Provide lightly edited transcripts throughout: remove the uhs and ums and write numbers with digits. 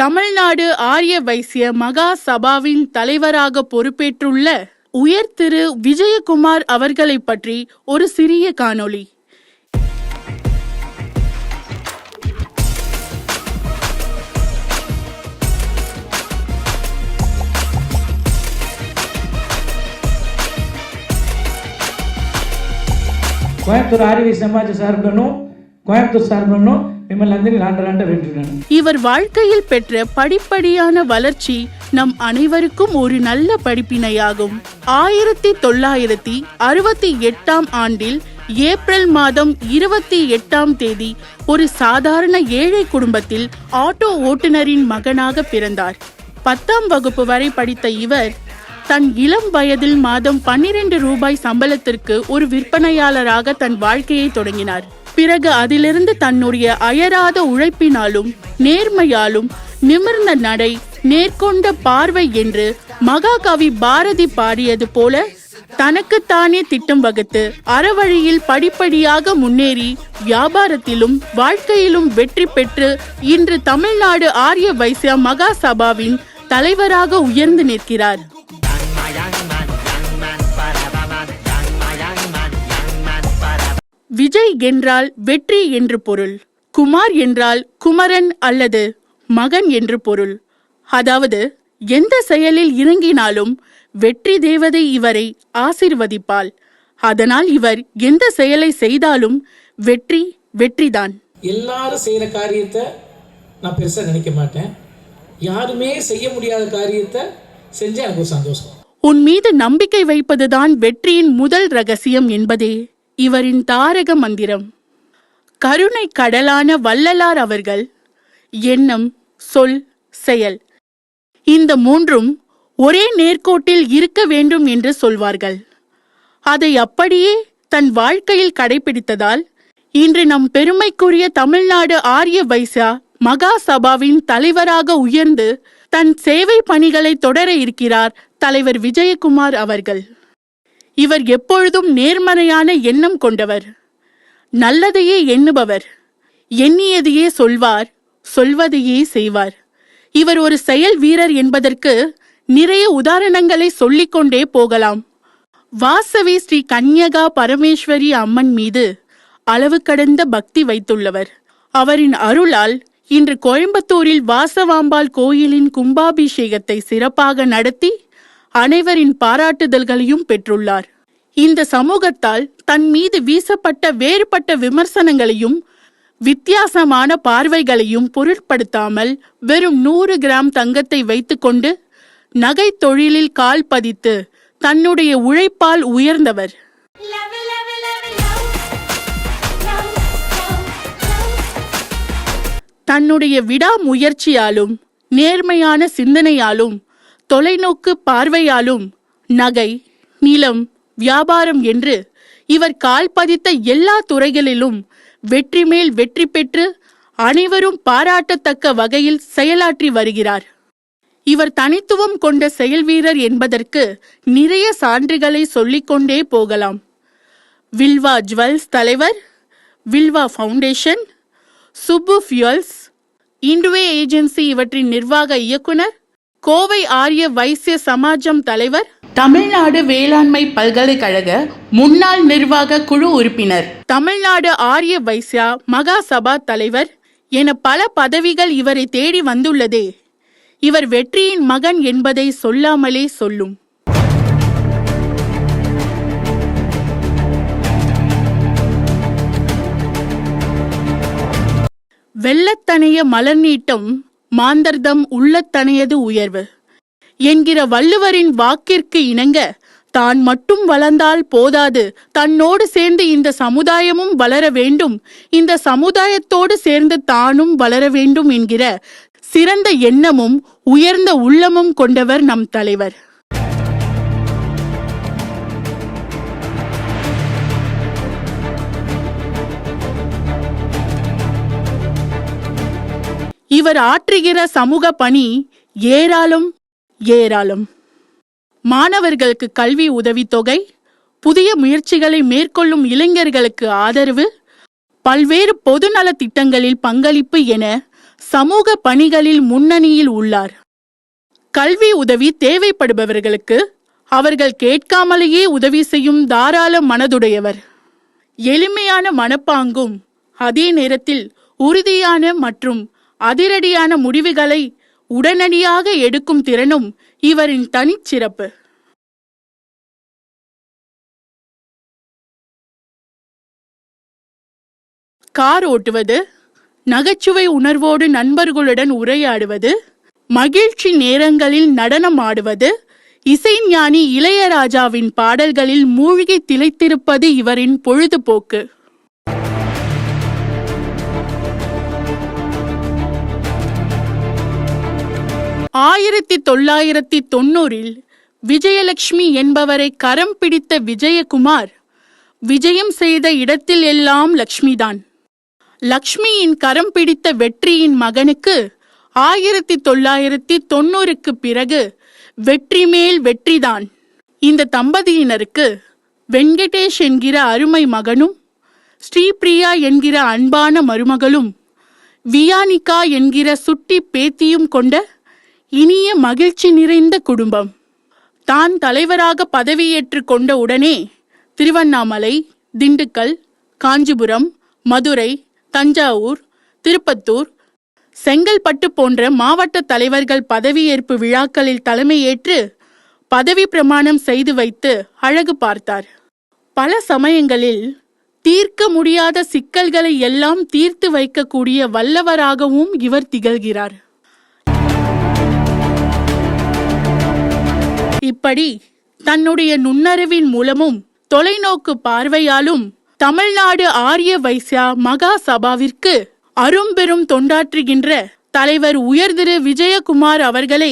தமிழ்நாடு ஆரிய வைசிய மகா சபாவின் தலைவராக பொறுப்பேற்றுள்ள உயர் திரு விஜயகுமார் அவர்களை பற்றி ஒரு சிறிய காணொளி. கோயம்புத்தூர் ஆரிய சமாஜ சார்பனும் கோயம்புத்தூர் சார்பனும் இவர் வாழ்க்கையில் பெற்ற படிப்படியான வளர்ச்சி நம் அனைவருக்கும் ஒரு நல்ல படிப்பினையாகும். 1968 ஆண்டில் ஏப்ரல் மாதம் 28ஆம் தேதி ஒரு சாதாரண ஏழை குடும்பத்தில் ஆட்டோ ஓட்டுநரின் மகனாக பிறந்தார். 10ஆம் வகுப்பு வரை படித்த இவர் தன் இளம் வயதில் மாதம் 12 ரூபாய் சம்பளத்திற்கு ஒரு விற்பனையாளராக தன் வாழ்க்கையை தொடங்கினார். பிறகு அதிலிருந்து தன்னுடைய அயராத உழைப்பினாலும் நேர்மையாலும் நிமிர்ந்த நடை, நேர்கொண்ட பார்வை என்று மகாகவி பாரதி பாடியது போல தனக்குத்தானே திட்டம் வகுத்து அறவழியில் படிப்படியாக முன்னேறி வியாபாரத்திலும் வாழ்க்கையிலும் வெற்றி பெற்று இன்று தமிழ்நாடு ஆரிய வைசிய மகா சபாவின் தலைவராக உயர்ந்து நிற்கிறார். விஜய் என்றால் வெற்றி என்று பொருள். குமார் என்றால் குமரன் அல்லது மகன் என்று பொருள். அதாவது எந்த செயலில் இறங்கினாலும் வெற்றி தேவதை இவரை ஆசீர்வதிப்பாள். அதனால் இவர் எந்த செயலை செய்தாலும் வெற்றி வெற்றிதான். எல்லாரும் செய்யற காரியத்தை நான் பெருசா நினைக்க மாட்டேன். யாருமே செய்ய முடியாத காரியத்தை செஞ்சா எனக்கு ஒரு சந்தோஷம். உன் மீது நம்பிக்கை வைப்பதுதான் வெற்றியின் முதல் ரகசியம் என்பதே இவரின் தாரக மந்திரம். கருணை கடலான வள்ளலார் அவர்கள் எண்ணம், சொல், செயல் இந்த மூன்றும் ஒரே நேர்கோட்டில் இருக்க வேண்டும் என்று சொல்வார்கள். அதை அப்படியே தன் வாழ்க்கையில் கடைபிடித்ததால் இன்று நம் பெருமைக்குரிய தமிழ்நாடு ஆரிய வைசிய மகா சபாவின் தலைவராக உயர்ந்து தன் சேவை பணிகளை தொடர இருக்கிறார் தலைவர் விஜயகுமார் அவர்கள். இவர் எப்பொழுதும் நேர்மறையான எண்ணம் கொண்டவர், நல்லதையே எண்ணுபவர், எண்ணியதையே சொல்வார், சொல்வதையே செய்வார். இவர் ஒரு செயல் வீரர் என்பதற்கு நிறைய உதாரணங்களை சொல்லிக்கொண்டே போகலாம். வாசவி ஸ்ரீ கன்யகா பரமேஸ்வரி அம்மன் மீது அளவு கடந்த பக்தி வைத்துள்ளவர். அவரின் அருளால் இன்று கோயம்புத்தூரில் வாசவாம்பாள் கோயிலின் கும்பாபிஷேகத்தை சிறப்பாக நடத்தி அனைவரின் பாராட்டுதல்களையும் பெற்றுள்ளார். இந்த சமூகத்தால் தன் மீது வீசப்பட்ட வேறுபட்ட விமர்சனங்களையும் வித்தியாசமான பார்வைகளையும் பொருட்படுத்தாமல் வெறும் 100 கிராம் தங்கத்தை வைத்துக்கொண்டு நகை தொழிலில் கால் பதித்து தன்னுடைய உழைப்பால் உயர்ந்தவர். தன்னுடைய விடாமுயற்சியாலும் நேர்மையான சிந்தனையாலும் தொலைநோக்கு பார்வையாலும் நகை, நிலம், வியாபாரம் என்று இவர் கால் பதித்த எல்லா துறைகளிலும் வெற்றி மேல் வெற்றி பெற்று அனைவரும் பாராட்டத்தக்க வகையில் செயலாற்றி வருகிறார். இவர் தனித்துவம் கொண்ட செயல் வீரர் என்பதற்கு நிறைய சான்றுகளை சொல்லிக்கொண்டே போகலாம். வில்வா ஜுவல்ஸ் தலைவர், வில்வா ஃபவுண்டேஷன், சுப்பு ஃபியூல்ஸ், இண்டுவே ஏஜென்சி இவற்றின் நிர்வாக இயக்குனர், கோவை ஆரிய வைசிய சமாஜம் தலைவர், தமிழ்நாடு வேளாண்மை பல்கலைக்கழக முன்னாள் நிர்வாக குழு உறுப்பினர், தமிழ்நாடு ஆரிய வைசிய மகா சபா தலைவர் என பல பதவிகள் இவரை தேடி வந்துள்ளதே இவர் வெற்றியின் மகன் என்பதை சொல்லாமலே சொல்லும். வெள்ளத்தனைய மலர் நீட்டம் மாந்தர்தம் உள்ளத்தனையது உயர்வு என்கிற வள்ளுவரின் வாக்கிற்கு இணங்க தான் மட்டும் வளர்ந்தால் போதாது, தன்னோடு சேர்ந்து இந்த சமுதாயமும் வளர வேண்டும், இந்த சமுதாயத்தோடு சேர்ந்து தானும் வளர வேண்டும் என்கிற சிறந்த எண்ணமும் உயர்ந்த உள்ளமும் கொண்டவர் நம் தலைவர். இவர் ஆற்றுகிற சமூக பணி ஏராளம் ஏராளம். மாணவர்களுக்கு கல்வி உதவித்தொகை, புதிய முயற்சிகளை மேற்கொள்ளும் இளைஞர்களுக்கு ஆதரவு, பல்வேறு பொதுநல திட்டங்களில் பங்களிப்பு என சமூக பணிகளில் முன்னணியில் உள்ளார். கல்வி உதவி தேவைப்படுபவர்களுக்கு அவர்கள் கேட்காமலேயே உதவி செய்யும் தாராள மனதுடையவர். எளிமையான மனப்பாங்கும் அதே நேரத்தில் உறுதியான மற்றும் அதிரடியான முடிவுகளை உடனடியாக எடுக்கும் திறனும் இவரின் தனிச்சிறப்பு. கார் ஓட்டுவது, நகைச்சுவை உணர்வோடு நண்பர்களுடன் உரையாடுவது, மகிழ்ச்சி நேரங்களில் நடனம் ஆடுவது, இசைஞானி இளையராஜாவின் பாடல்களில் மூழ்கி திளைத்திருப்பது இவரின் பொழுதுபோக்கு. ஆயிரத்தி 1990 விஜயலட்சுமி என்பவரை கரம் பிடித்த விஜயகுமார் விஜயம் செய்த இடத்தில் எல்லாம் லக்ஷ்மிதான். லக்ஷ்மியின் கரம் பிடித்த வெற்றியின் மகனுக்கு 1990க்கு பிறகு வெற்றி மேல் வெற்றிதான். இந்த தம்பதியினருக்கு வெங்கடேஷ் என்கிற அருமை மகனும், ஸ்ரீபிரியா என்கிற அன்பான மருமகளும், வியானிகா என்கிற சுட்டி பேத்தியும் கொண்ட இனிய மகிழ்ச்சி நிறைந்த குடும்பம். தான் தலைவராக பதவியேற்று கொண்ட உடனே திருவண்ணாமலை, திண்டுக்கல், காஞ்சிபுரம், மதுரை, தஞ்சாவூர், திருப்பத்தூர், செங்கல்பட்டு போன்ற மாவட்ட தலைவர்கள் பதவியேற்பு விழாக்களில் தலைமையேற்று பதவி பிரமாணம் செய்து வைத்து அழகு பார்த்தார். பல சமயங்களில் தீர்க்க முடியாத சிக்கல்களை எல்லாம் தீர்த்து வைக்கக்கூடிய வல்லவராகவும் இவர் திகழ்கிறார். இப்படி தன்னுடைய நுண்ணறிவின் மூலமும் தொலைநோக்கு பார்வையாலும் தமிழ்நாடு ஆரிய வைசியா மகா சபாவிற்கு அரும்பெரும் தொண்டாற்றுகின்ற தலைவர் உயர் திரு விஜயகுமார் அவர்களை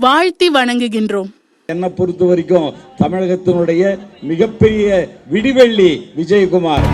வாழ்த்தி வணங்குகின்றோம். என்னை பொறுத்த வரைக்கும் தமிழகத்தினுடைய மிகப்பெரிய விடிவெள்ளி விஜயகுமார்.